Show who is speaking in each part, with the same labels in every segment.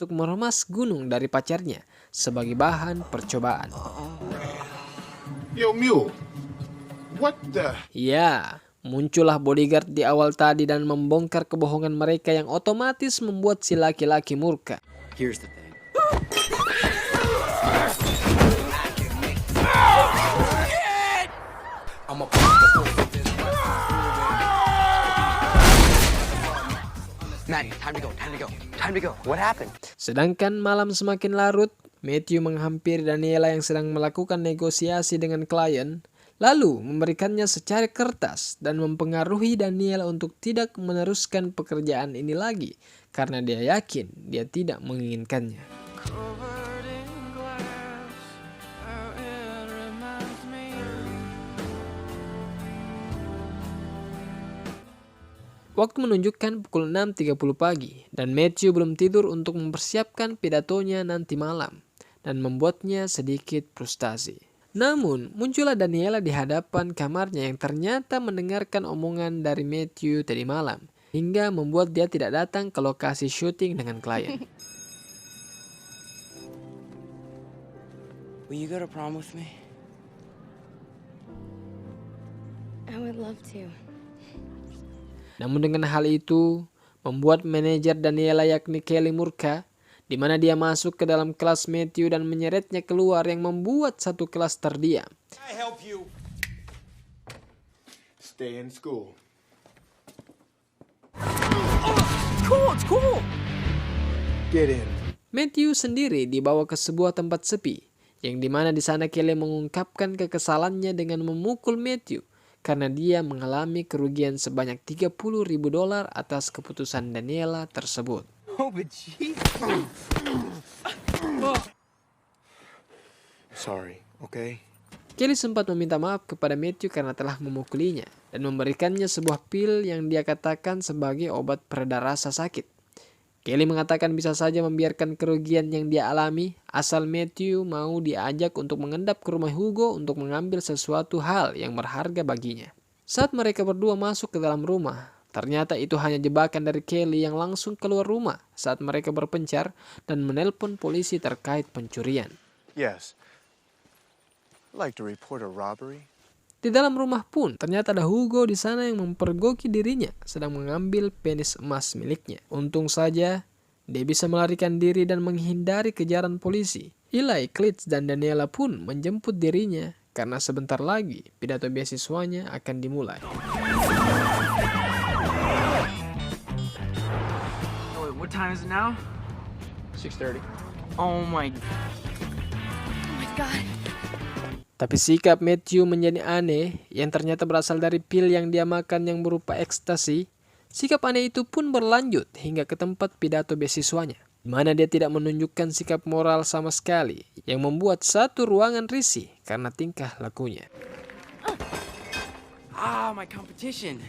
Speaker 1: untuk meremas gunung dari pacarnya sebagai bahan percobaan.
Speaker 2: Yo, Mule. What the?
Speaker 1: Ya, muncullah bodyguard di awal tadi dan membongkar kebohongan mereka yang otomatis membuat si laki-laki murka.
Speaker 3: Here's the thing. Maddie, time to go. What happened?
Speaker 1: Sedangkan malam semakin larut, Matthew menghampiri Daniela yang sedang melakukan negosiasi dengan klien, lalu memberikannya secari kertas dan mempengaruhi Daniela untuk tidak meneruskan pekerjaan ini lagi karena dia yakin dia tidak menginginkannya. Waktu menunjukkan pukul 6.30 pagi dan Matthew belum tidur untuk mempersiapkan pidatonya nanti malam dan membuatnya sedikit frustasi. Namun, muncullah Daniela di hadapan kamarnya yang ternyata mendengarkan omongan dari Matthew tadi malam hingga membuat dia tidak datang ke lokasi syuting dengan klien.
Speaker 3: Will you go to prom with me?
Speaker 4: I would love to.
Speaker 1: Namun dengan hal itu, membuat manajer Daniela yakni Kelly murka, di mana dia masuk ke dalam kelas Matthew dan menyeretnya keluar yang membuat satu kelas terdiam.
Speaker 2: I help you. Stay in school.
Speaker 3: Cool.
Speaker 2: Get in.
Speaker 1: Matthew sendiri dibawa ke sebuah tempat sepi, yang dimana di sana Kelly mengungkapkan kekesalannya dengan memukul Matthew karena dia mengalami kerugian sebanyak $30,000 atas keputusan Daniela tersebut.
Speaker 3: Oh, but gee.
Speaker 2: Sorry, okay?
Speaker 1: Kelly sempat meminta maaf kepada Matthew karena telah memukulinya dan memberikannya sebuah pil yang dia katakan sebagai obat pereda rasa sakit. Kelly mengatakan bisa saja membiarkan kerugian yang dia alami asal Matthew mau diajak untuk mengendap ke rumah Hugo untuk mengambil sesuatu hal yang berharga baginya. Saat mereka berdua masuk ke dalam rumah, ternyata itu hanya jebakan dari Kelly yang langsung keluar rumah saat mereka berpencar dan menelpon polisi terkait pencurian.
Speaker 2: Yes. I'd like to report a robbery.
Speaker 1: Di dalam rumah pun ternyata ada Hugo di sana yang mempergoki dirinya sedang mengambil penis emas miliknya. Untung saja dia bisa melarikan diri dan menghindari kejaran polisi. Eli, Klitz, dan Daniela pun menjemput dirinya karena sebentar lagi pidato beasiswanya akan dimulai.
Speaker 3: Oh, wait, what time is it now?
Speaker 2: 6:30.
Speaker 3: Oh my.
Speaker 4: Oh my god.
Speaker 1: Tapi sikap Matthew menjadi aneh yang ternyata berasal dari pil yang dia makan yang berupa ekstasi. Sikap aneh itu pun berlanjut hingga ke tempat pidato beasiswanya, di mana dia tidak menunjukkan sikap moral sama sekali yang membuat satu ruangan risih karena tingkah lakunya.
Speaker 3: Ah, my competition.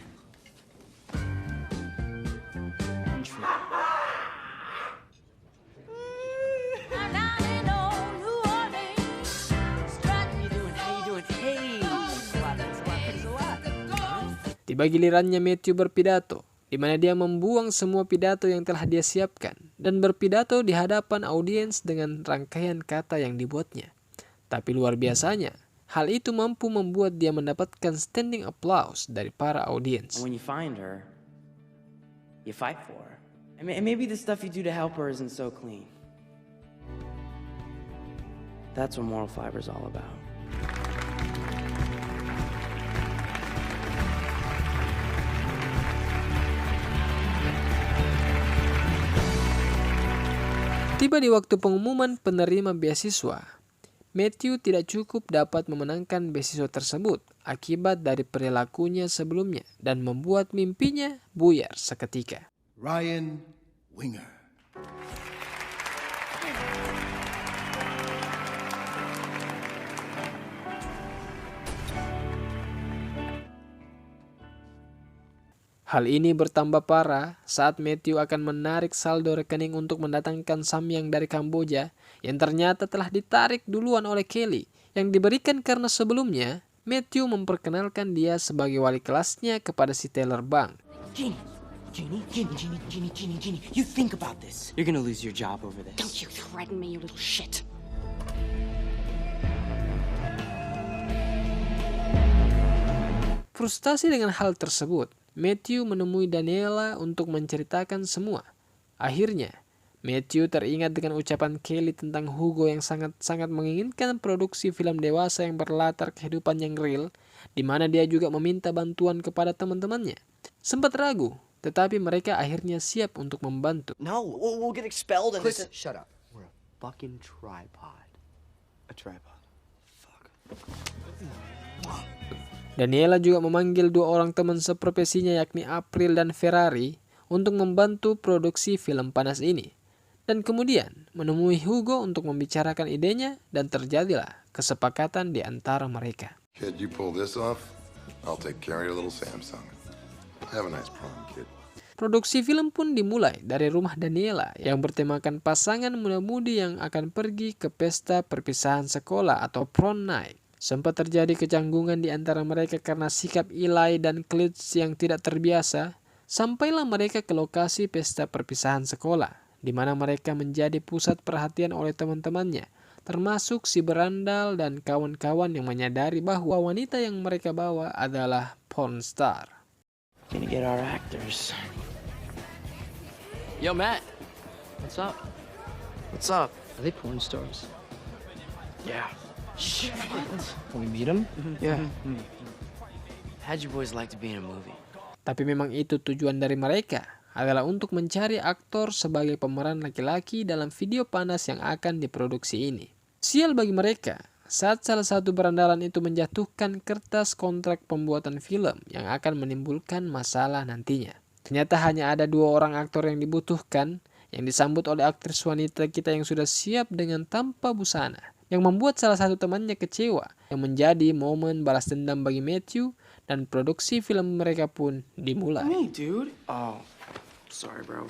Speaker 1: Tiba gilirannya Matthew berpidato, di mana dia membuang semua pidato yang telah dia siapkan dan berpidato di hadapan audiens dengan rangkaian kata yang dibuatnya. Tapi luar biasanya, hal itu mampu membuat dia mendapatkan standing applause dari para audiens.
Speaker 3: And when you find her, you fight for her. And maybe the stuff you do to help her isn't so clean. That's what moral fiber is all about.
Speaker 1: Tiba di waktu pengumuman penerima beasiswa, Matthew tidak cukup dapat memenangkan beasiswa tersebut akibat dari perilakunya sebelumnya dan membuat mimpinya buyar seketika.
Speaker 2: Ryan Winger.
Speaker 1: Hal ini bertambah parah saat Matthew akan menarik saldo rekening untuk mendatangkan Samyang dari Kamboja yang ternyata telah ditarik duluan oleh Kelly yang diberikan karena sebelumnya Matthew memperkenalkan dia sebagai wali kelasnya kepada si teller bank.
Speaker 3: Gene, Jeannie, you think about this. You're gonna lose your job over this.
Speaker 5: Don't you threaten me, you little shit.
Speaker 1: Frustasi dengan hal tersebut, Matthew menemui Daniela untuk menceritakan semua. Akhirnya, Matthew teringat dengan ucapan Kelly tentang Hugo yang sangat-sangat menginginkan produksi film dewasa yang berlatar kehidupan yang real, di mana dia juga meminta bantuan kepada teman-temannya. Sempat ragu, tetapi mereka akhirnya siap untuk membantu.
Speaker 3: No, we'll get expelled and
Speaker 2: Listen, shut up.
Speaker 3: We're a fucking tripod.
Speaker 2: A tripod. Fuck.
Speaker 1: Daniela juga memanggil dua orang teman seprofesinya yakni April dan Ferrari untuk membantu produksi film panas ini. Dan kemudian menemui Hugo untuk membicarakan idenya dan terjadilah kesepakatan di antara mereka.
Speaker 6: Kid, you pull this off, I'll take care of your little Samsung. Have a nice prom, kid.
Speaker 1: Produksi film pun dimulai dari rumah Daniela yang bertemakan pasangan muda-mudi yang akan pergi ke pesta perpisahan sekolah atau prom night. Sempat terjadi kecanggungan di antara mereka karena sikap Eli dan Klitsch yang tidak terbiasa. Sampailah mereka ke lokasi pesta perpisahan sekolah, di mana mereka menjadi pusat perhatian oleh teman-temannya, termasuk si berandal dan kawan-kawan yang menyadari bahwa wanita yang mereka bawa adalah porn star.
Speaker 3: Gonna get our actors.
Speaker 7: Yo, Matt. What's up?
Speaker 3: What's up?
Speaker 7: Are they porn stars?
Speaker 3: Yeah. Shit.
Speaker 7: Can we meet them?
Speaker 3: Yeah. How'd you boys like to be in a movie?
Speaker 1: Tapi memang itu tujuan dari mereka, adalah untuk mencari aktor sebagai pemeran laki-laki dalam video panas yang akan diproduksi ini. Sial bagi mereka, saat salah satu berandalan itu menjatuhkan kertas kontrak pembuatan film yang akan menimbulkan masalah nantinya. Ternyata hanya ada dua orang aktor yang dibutuhkan, yang disambut oleh aktris wanita kita yang sudah siap dengan tanpa busana, yang membuat salah satu temannya kecewa, yang menjadi momen balas dendam bagi Matthew, dan produksi film mereka pun dimulai.
Speaker 3: Hey, dude. Oh, sorry, bro.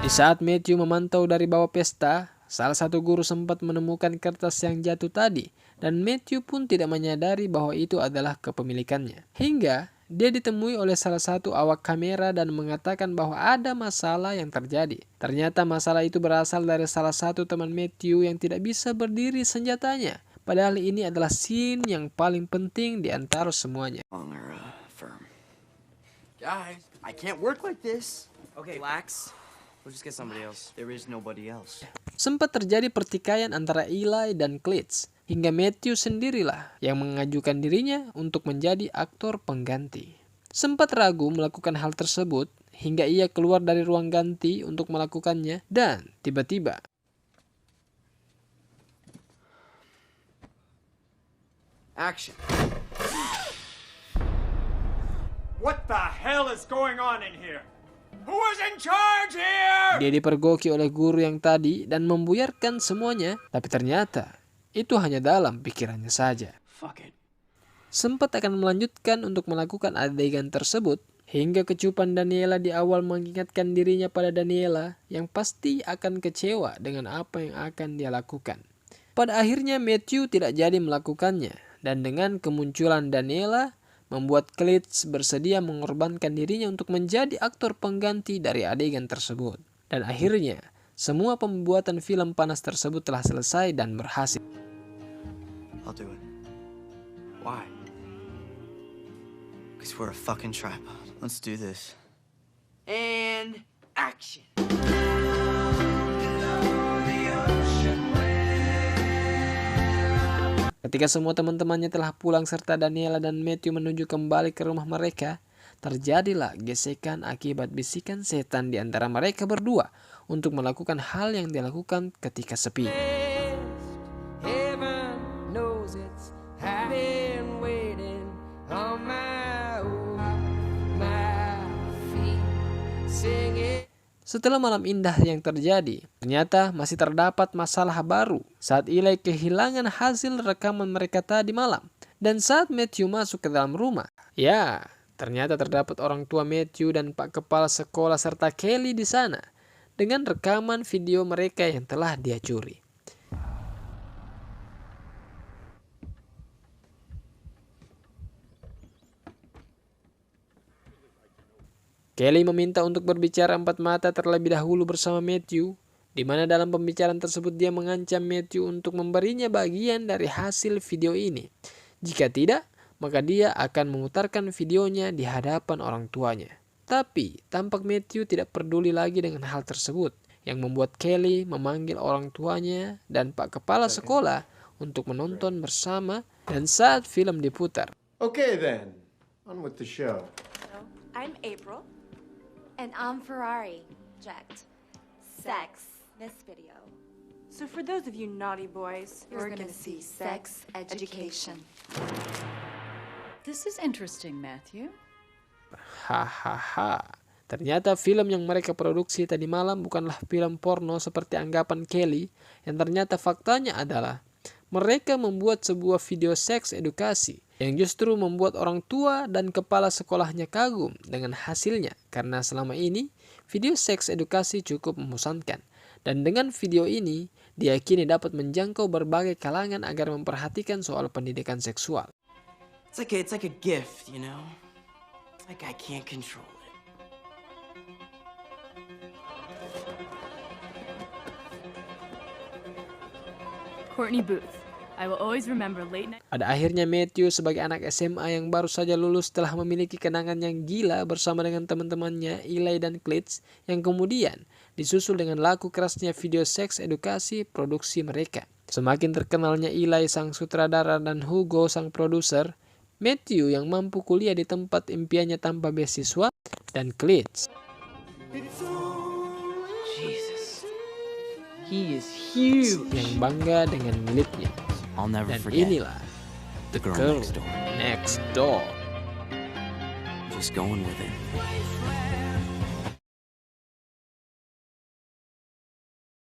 Speaker 1: Di saat Matthew memantau dari bawah pesta, salah satu guru sempat menemukan kertas yang jatuh tadi, dan Matthew pun tidak menyadari bahwa itu adalah kepemilikannya. Hingga dia ditemui oleh salah satu awak kamera dan mengatakan bahwa ada masalah yang terjadi. Ternyata masalah itu berasal dari salah satu teman Matthew yang tidak bisa berdiri senjatanya. Padahal ini adalah scene yang paling penting di antara semuanya.
Speaker 3: Firm. Guys, I can't work like this. Okay, relax. We'll just get somebody else. There is nobody else.
Speaker 1: Sempat terjadi pertikaian antara Eli dan Klitsch, hingga Matthew sendirilah yang mengajukan dirinya untuk menjadi aktor pengganti. Sempat ragu melakukan hal tersebut, hingga ia keluar dari ruang ganti untuk melakukannya, dan tiba-tiba
Speaker 2: Action. What the hell is going on in here? Who is in charge here?
Speaker 1: dia dipergoki oleh guru yang tadi dan membuyarkan semuanya, tapi ternyata itu hanya dalam pikirannya saja.
Speaker 3: Fuck it.
Speaker 1: Sempat akan melanjutkan untuk melakukan adegan tersebut, hingga kecupan Daniela di awal mengingatkan dirinya pada Daniela yang pasti akan kecewa dengan apa yang akan dia lakukan. Pada akhirnya Matthew tidak jadi melakukannya, dan dengan kemunculan Daniela, membuat Klitsch bersedia mengorbankan dirinya untuk menjadi aktor pengganti dari adegan tersebut. Dan akhirnya, semua pembuatan film panas tersebut telah selesai dan berhasil.
Speaker 3: I'll do it. Why? Because we're a fucking tripod. Let's do this. And action.
Speaker 1: Ketika semua teman-temannya telah pulang serta Daniela dan Matthew menuju kembali ke rumah mereka, terjadilah gesekan akibat bisikan setan di antara mereka berdua untuk melakukan hal yang dilakukan ketika sepi. Setelah malam indah yang terjadi, ternyata masih terdapat masalah baru saat Eli kehilangan hasil rekaman mereka tadi malam. Dan saat Matthew masuk ke dalam rumah, ya, ternyata terdapat orang tua Matthew dan Pak Kepala Sekolah serta Kelly di sana dengan rekaman video mereka yang telah dia curi. Kelly meminta untuk berbicara empat mata terlebih dahulu bersama Matthew, di mana dalam pembicaraan tersebut dia mengancam Matthew untuk memberinya bagian dari hasil video ini. Jika tidak, maka dia akan memutarkan videonya di hadapan orang tuanya. Tapi, tampak Matthew tidak peduli lagi dengan hal tersebut, yang membuat Kelly memanggil orang tuanya dan Pak Kepala Sekolah untuk menonton bersama dan saat film diputar.
Speaker 8: Okay then, on with the show.
Speaker 9: I'm April.
Speaker 4: And I'm Ferrari. Jacked. Sex. This video.
Speaker 9: So for those of you naughty boys,
Speaker 4: We're gonna see sex education.
Speaker 5: This is interesting, Matthew.
Speaker 1: Hahaha. Ternyata film yang mereka produksi tadi malam bukanlah film porno seperti anggapan Kelly, yang ternyata faktanya adalah mereka membuat sebuah video seks edukasi yang justru membuat orang tua dan kepala sekolahnya kagum dengan hasilnya, karena selama ini video seks edukasi cukup membosankan. Dan dengan video ini diyakini dapat menjangkau berbagai kalangan agar memperhatikan soal pendidikan seksual.
Speaker 3: It's like a gift, you know? Like I can't control it.
Speaker 10: Courtney Booth. I will always remember late night.
Speaker 1: Pada akhirnya Matthew sebagai anak SMA yang baru saja lulus telah memiliki kenangan yang gila bersama dengan teman-temannya Eli dan Klitsch, yang kemudian disusul dengan laku kerasnya video seks edukasi produksi mereka. Semakin terkenalnya Eli sang sutradara dan Hugo sang produser, Matthew yang mampu kuliah di tempat impiannya tanpa beasiswa, dan Klitsch
Speaker 3: He is huge.
Speaker 1: yang bangga dengan miliknya.
Speaker 3: I'll never
Speaker 1: Dan
Speaker 3: forget.
Speaker 1: inilah
Speaker 3: The girl
Speaker 1: Girl
Speaker 3: next door.
Speaker 1: Next Door.
Speaker 3: Just going with it.